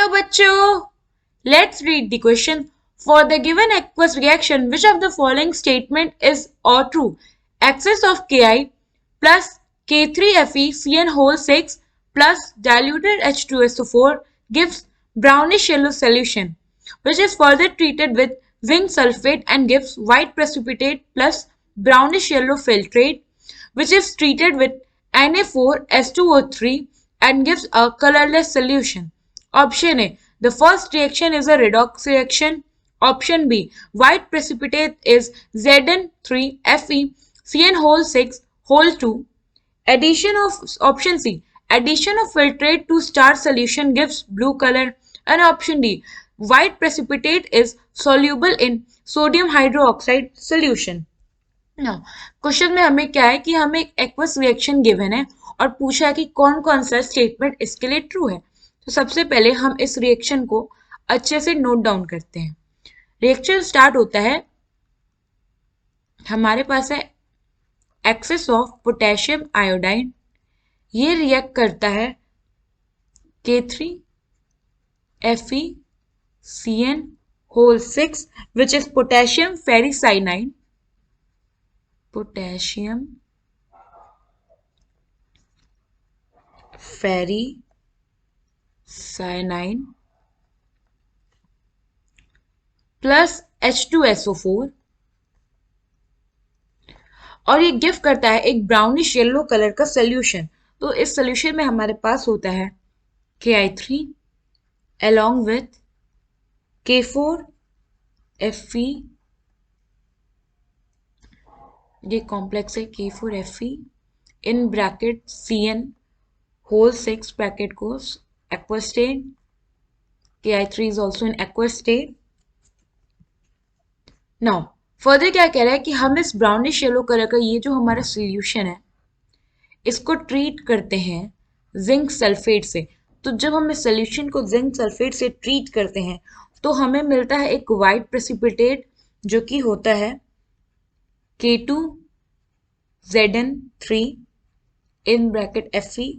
बच्चों, let's read the question. For the given aqueous reaction, which of the following statement is or true? Excess of Ki plus K3FeCN whole 6 plus diluted H2SO4 gives brownish yellow solution, which is further treated with zinc sulfate and gives white precipitate plus brownish yellow filtrate, which is treated with Na4S2O3 and gives a colorless solution. Option A. The first reaction is a redox reaction. Option B. White precipitate is Zn3Fe CN whole 6 whole 2. Addition of option C. Addition of filtrate to star solution gives blue color. And option D. White precipitate is soluble in sodium hydroxide solution. Now, question में हमें क्या है कि हमें एक aqueous reaction given है और पूछा है कि कौन कौन सा स्टेटमेंट इसके लिए ट्रू है। तो सबसे पहले हम इस रिएक्शन को अच्छे से नोट डाउन करते हैं। रिएक्शन स्टार्ट होता है, हमारे पास है एक्सेस ऑफ पोटेशियम आयोडाइड, ये रिएक्ट करता है K3FeCN whole 6 which is potassium ferricyanide, potassium ferricyanide plus H2SO4 और ये गिव करता है एक ब्राउनिश येलो कलर का सोल्यूशन। तो इस सोल्यूशन में हमारे पास होता है Ki3 along with K4Fe, ये कॉम्प्लेक्स है K4Fe in bracket CN whole 6 bracket को aqueous state, Ki3 is also in aqueous state. Now further क्या कह रहा है कि हम इस ब्राउनिश येलो कलर का ये जो हमारा सोल्यूशन है इसको ट्रीट करते हैं जिंक सल्फेट से। तो जब हम इस सोल्यूशन को जिंक सल्फेट से ट्रीट करते हैं तो हमें मिलता है एक वाइट प्रेसिपिटेट जो कि होता है K2Zn3 in bracket Fe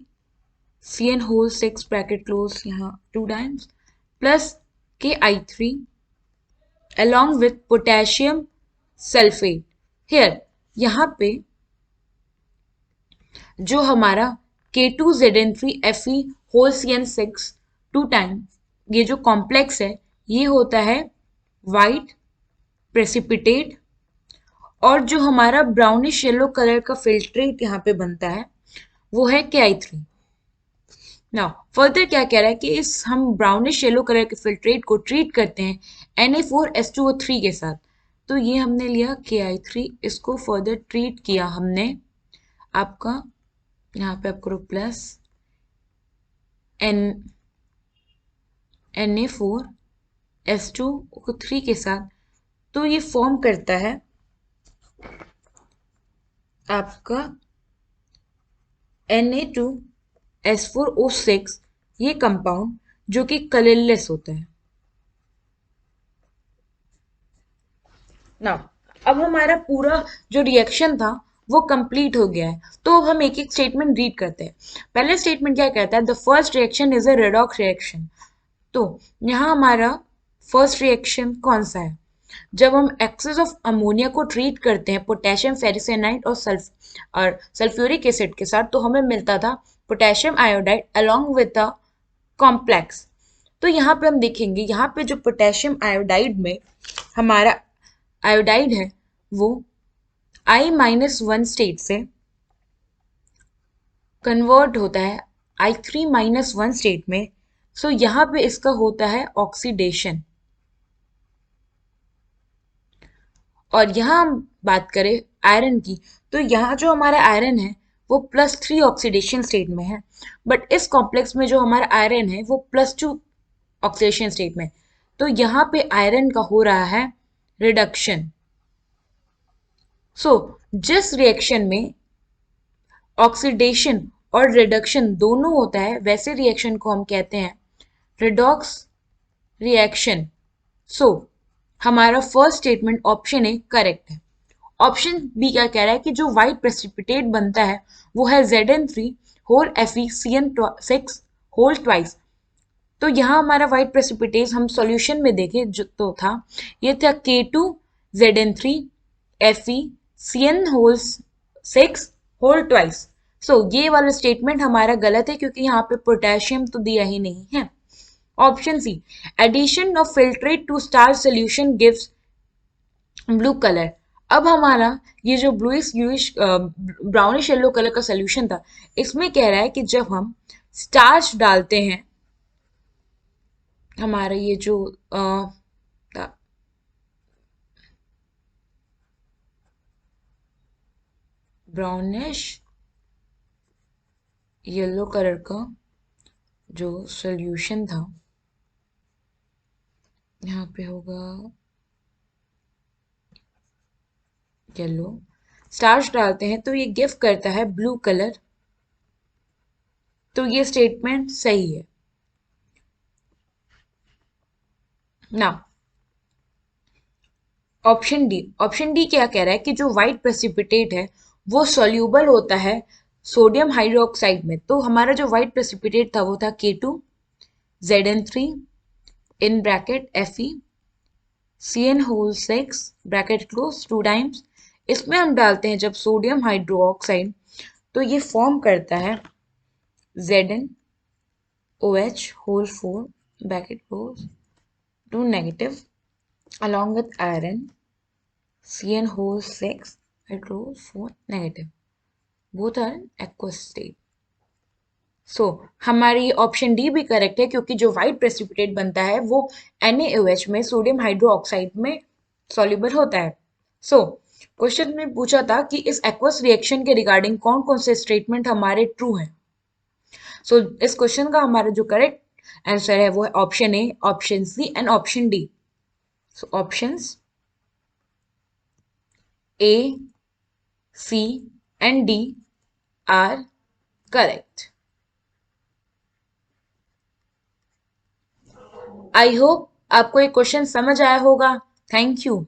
CN whole 6 bracket close यहाँ 2 times plus Ki3 along with potassium sulfate. Here यहाँ पे जो हमारा K2Zn3Fe whole CN6 2 टाइम ये जो कॉम्प्लेक्स है ये होता है वाइट प्रेसिपिटेट और जो हमारा ब्राउनिश येलो कलर का फिल्ट्रेट यहाँ पे बनता है वो है Ki3. नाउ फर्दर क्या कह रहा है कि इस हम ब्राउनिश येलो कलर के फिल्ट्रेट को ट्रीट करते हैं Na4S2O3 के साथ। तो ये हमने लिया Ki3, इसको फर्दर ट्रीट किया हमने आपका यहाँ पे आप करो प्लस Na4S2O3 के साथ। तो ये फॉर्म करता है आपका Na2S4O6 ये कंपाउंड जो कि कलरलेस होता है। नाउ अब हमारा पूरा जो रिएक्शन था वो कंप्लीट हो गया है। तो हम एक एक स्टेटमेंट रीड करते हैं। पहले स्टेटमेंट क्या कहता है, the first reaction is a redox reaction. तो यहाँ हमारा फर्स्ट रिएक्शन कौन सा है, जब हम एक्सेस ऑफ अमोनिया को ट्रीट करते हैं पोटेशियम फेरिसाइनाइड और सल्फ्यूरिक एसिड के साथ तो हमें मिलता था potassium iodide along with the complex. तो यहाँ पे हम देखेंगे, यहाँ पे जो पोटेशियम आयोडाइड में हमारा आयोडाइड है वो I-1 स्टेट से कन्वर्ट होता है I3-1 स्टेट में। सो यहाँ पे इसका होता है ऑक्सीडेशन। और यहाँ हम बात करें आयरन की, तो यहाँ जो हमारा आयरन है वो +3 ऑक्सीडेशन स्टेट में है, बट इस कॉम्प्लेक्स में जो हमारा आयरन है वो +2 ऑक्सीडेशन स्टेट में। तो यहाँ पे आयरन का हो रहा है रिडक्शन। सो जिस रिएक्शन में ऑक्सीडेशन और रिडक्शन दोनों होता है वैसे रिएक्शन को हम कहते हैं रिडॉक्स रिएक्शन। सो हमारा first statement option A correct है। ऑप्शन बी क्या कह रहा है कि जो वाइट प्रेसिपिटेट बनता है वो है Zn3 whole Fe CN6 whole twice। तो यहाँ हमारा वाइट प्रेसिपिटेट हम सॉल्यूशन में देखें जो तो था, ये था K2Zn3 FeCN whole 6 whole twice. So ये वाला स्टेटमेंट हमारा गलत है क्योंकि यहाँ पे पोटेशियम तो दिया ही नहीं है। Option C, addition of filtrate to star solution gives blue colour. अब हमारा ये जो ब्लूइश यूइश ब्राउनिश येलो कलर का सोल्यूशन था, इसमें कह रहा है कि जब हम स्टार्च डालते हैं, हमारा ये जो ब्राउनिश येलो कलर का जो सोल्यूशन था, यहाँ पे होगा येलो, स्टार्च डालते हैं तो ये गिव करता है ब्लू कलर। तो ये स्टेटमेंट सही है ना। ऑप्शन डी क्या कह रहा है कि जो व्हाइट प्रेसिपिटेट है वो सॉल्यूबल होता है सोडियम हाइड्रोक्साइड में। तो हमारा जो व्हाइट प्रेसिपिटेट था वो था K2Zn3 in bracket Fe CN whole 6 bracket close 2 times. इसमें हम डालते हैं जब सोडियम हाइड्रोक्साइड, तो ये फॉर्म करता है ZnOH whole 4 bracket close 2 negative along with iron CN whole 6 hydro 4 negative, both are in aqueous state। सो हमारी ऑप्शन डी भी करेक्ट है क्योंकि जो व्हाइट प्रेसिपिटेट बनता है वो NaOH में सोडियम हाइड्रो ऑक्साइड में सॉल्युबल होता है। सो क्वेश्चन में पूछा था कि इस एक्वस रिएक्शन के रिगार्डिंग कौन कौन से स्टेटमेंट हमारे ट्रू हैं। सो इस क्वेश्चन का हमारा जो करेक्ट आंसर है वो है option A, option C and option D. So options A, C and D are correct. I hope आपको ये क्वेश्चन समझ आया होगा। Thank you.